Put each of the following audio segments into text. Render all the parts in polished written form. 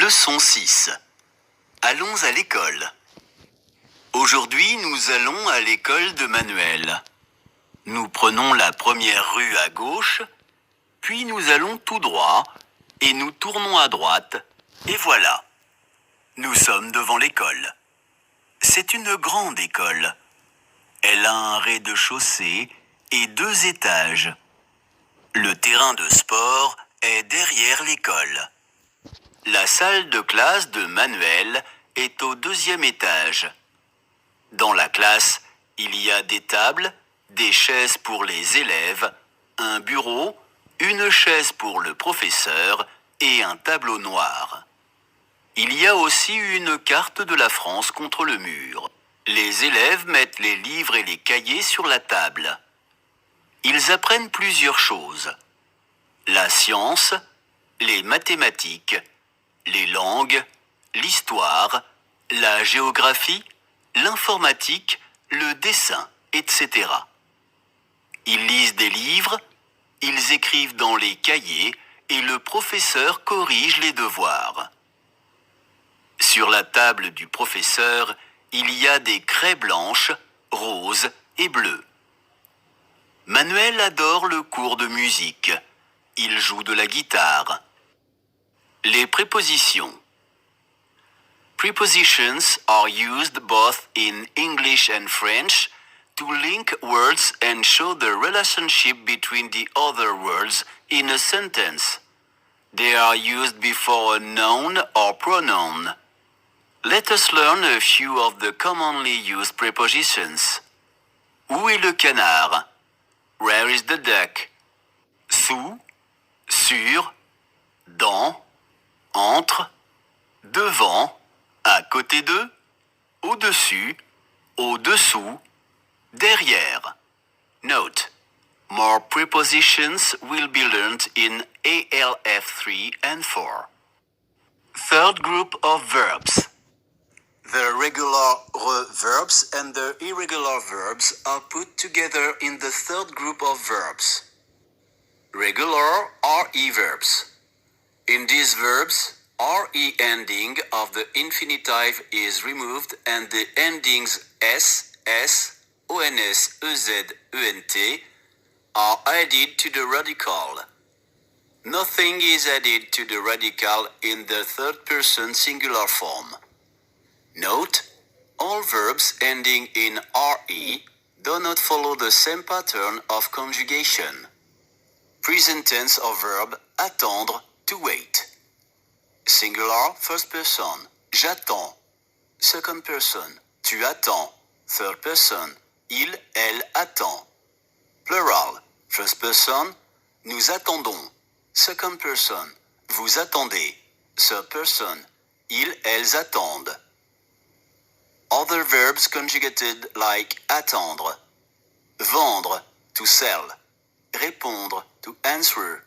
Leçon 6. Allons à l'école. Aujourd'hui, nous allons à l'école de Manuel. Nous prenons la première rue à gauche, puis nous allons tout droit, et nous tournons à droite, et voilà. Nous sommes devant l'école. C'est une grande école. Elle a un rez-de-chaussée et 2 étages. Le terrain de sport est derrière l'école. La salle de classe de Manuel est au 2e étage. Dans la classe, il y a des tables, des chaises pour les élèves, un bureau, une chaise pour le professeur et un tableau noir. Il y a aussi une carte de la France contre le mur. Les élèves mettent les livres et les cahiers sur la table. Ils apprennent plusieurs choses. La science, les mathématiques, les langues, l'histoire, la géographie, l'informatique, le dessin, etc. Ils lisent des livres, ils écrivent dans les cahiers et le professeur corrige les devoirs. Sur la table du professeur, il y a des craies blanches, roses et bleues. Manuel adore le cours de musique. Il joue de la guitare. Les prépositions. Prepositions are used both in English and French to link words and show the relationship between the other words in a sentence. They are used before a noun or pronoun. Let us learn a few of the commonly used prepositions. Où est le canard? Where is the duck? Sous, sur, dans, entre, devant, à côté de, au-dessus, au-dessous, derrière. Note: more prepositions will be learned in ALF 3 and 4. Third group of verbs. The regular verbs and the irregular verbs are put together in the third group of verbs. Regular RE verbs. In these verbs, RE ending of the infinitive is removed and the endings S, ONS, EZ, ENT are added to the radical. Nothing is added to the radical in the third person singular form. Note: all verbs ending in RE do not follow the same pattern of conjugation. Present tense of verb attendre, to wait. Singular first person, j'attends. Second person, tu attends. Third person, il, elle attend. Plural first person, nous attendons. Second person, vous attendez. Third person, ils, elles attendent. Other verbs conjugated like attendre. Vendre, to sell. Répondre, to answer.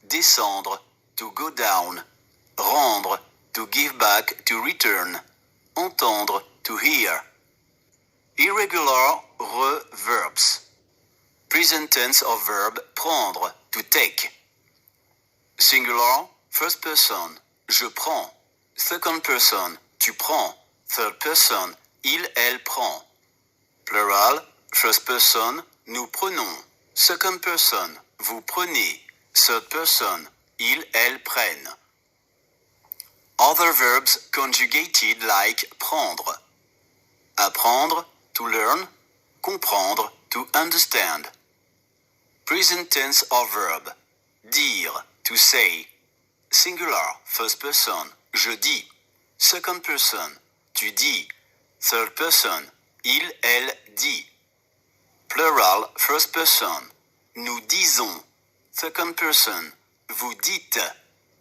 Descendre, to go down. Rendre, to give back, to return. Entendre, to hear. Irregular verbs. Present tense of verb prendre, to take. Singular, first person, je prends. Second person, tu prends. Third person, il, elle prend. Plural, first person, nous prenons. Second person, vous prenez. Third person, ils, elles prennent. Other verbs conjugated like prendre. Apprendre, to learn. Comprendre, to understand. Present tense of verb. Dire, to say. Singular, first person, je dis. Second person, tu dis. Third person, il, elle dit. Plural, first person, nous disons. Second person, vous dites.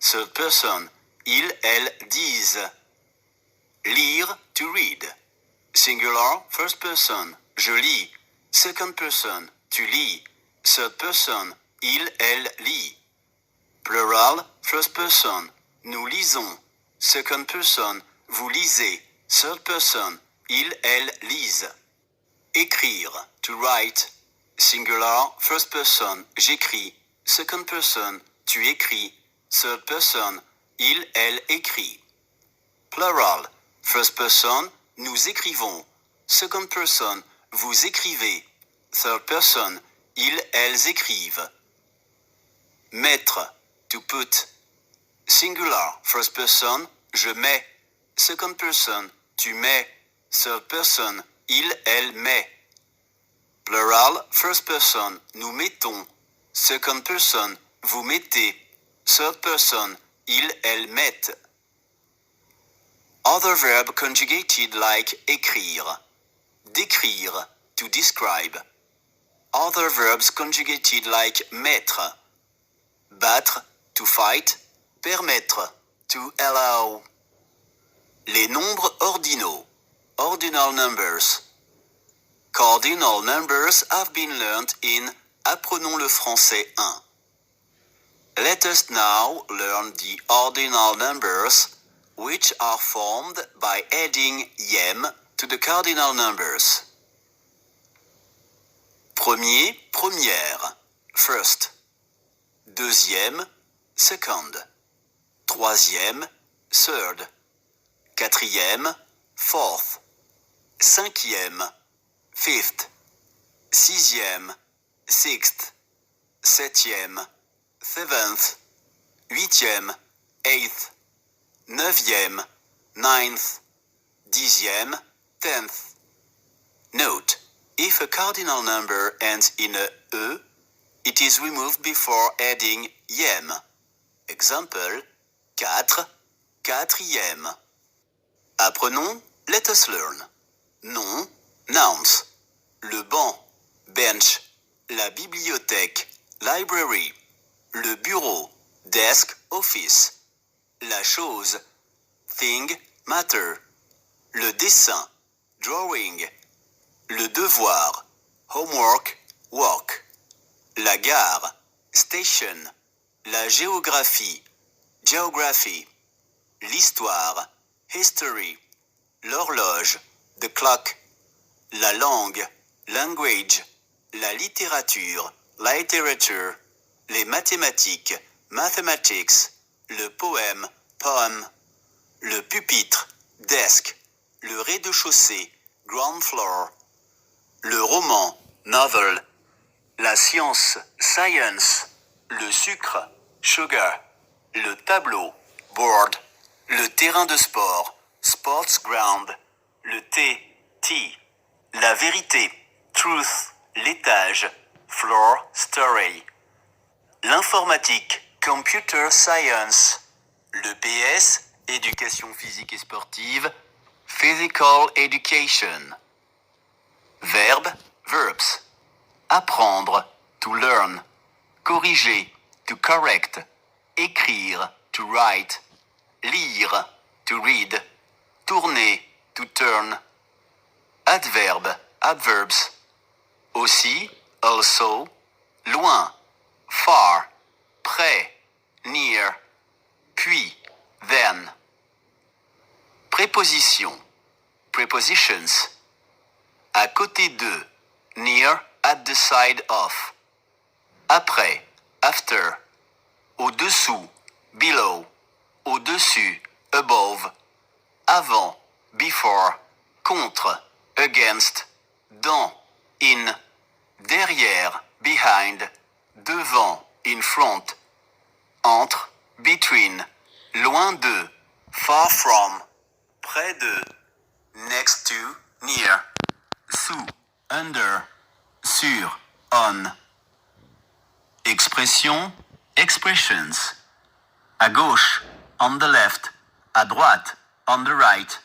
Third person, ils, elles disent. Lire, to read. Singular, first person, je lis. Second person, tu lis. Third person, il, elle lit. Plural, first person, nous lisons. Second person, vous lisez. Third person, il, elle lisent. Écrire, to write. Singular, first person, j'écris. Second person, tu écris. Third person, il, elle écrit. Plural. First person, nous écrivons. Second person, vous écrivez. Third person, ils, elles écrivent. Mettre, to put. Singular, first person, je mets. Second person, tu mets. Third person, il, elle met. Plural, first person, nous mettons. Second person, vous mettez. Third person, ils, elles mettent. Other verb conjugated like écrire. Décrire, to describe. Other verbs conjugated like mettre. Battre, to fight. Permettre, to allow. Les nombres ordinaux. Ordinal numbers. Cardinal numbers have been learned in Apprenons le français 1. Let us now learn the ordinal numbers, which are formed by adding yem to the cardinal numbers. Premier, première, first. Deuxième, second. Troisième, third. Quatrième, fourth. Cinquième, fifth. Sixième, sixth. Septième, seventh. Huitième, eighth. Neuvième, ninth. Dixième, tenth. Note, if a cardinal number ends in a E, it is removed before adding yem. Example, 4, quatrième. Apprenons, let us learn. Nom, nouns. Le banc, bench. La bibliothèque, library. Le bureau, desk, office. La chose, thing, matter. Le dessin, drawing. Le devoir, homework, work. La gare, station. La géographie, geography. L'histoire, history. L'horloge, the clock. La langue, language. La littérature, literature. Les mathématiques, mathematics. Le poème, poem. Le pupitre, desk. Le rez-de-chaussée, ground floor. Le roman, novel. La science, science. Le sucre, sugar. Le tableau, board. Le terrain de sport, sports ground. Le thé, tea. La vérité, truth. L'étage, floor, story. L'informatique, computer science. Le PS, éducation physique et sportive, physical education. Verbe, verbs. Apprendre, to learn. Corriger, to correct. Écrire, to write. Lire, to read. Tourner, to turn. Adverbe, adverbs. Aussi, also. Loin, far. Près, near. Puis, then. Préposition, prepositions. À côté de, near, at the side of. Après, after. Au-dessous, below. Au-dessus, above. Avant, before. Contre, against. Dans, in. Derrière, behind. Devant, in front. Entre, between. Loin de, far from. Près de, next to, near. Sous, under. Sur, on. Expression, expressions. À gauche, on the left. À droite, on the right.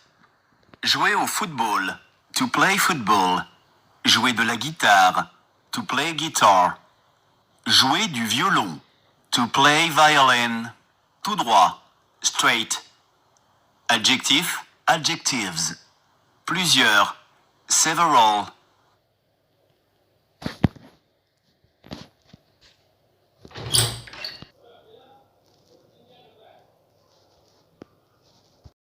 Jouer au football, to play football. Jouer de la guitare, to play guitar. Jouer du violon, to play violin. Tout droit, straight. Adjectif, adjectives. Plusieurs, several.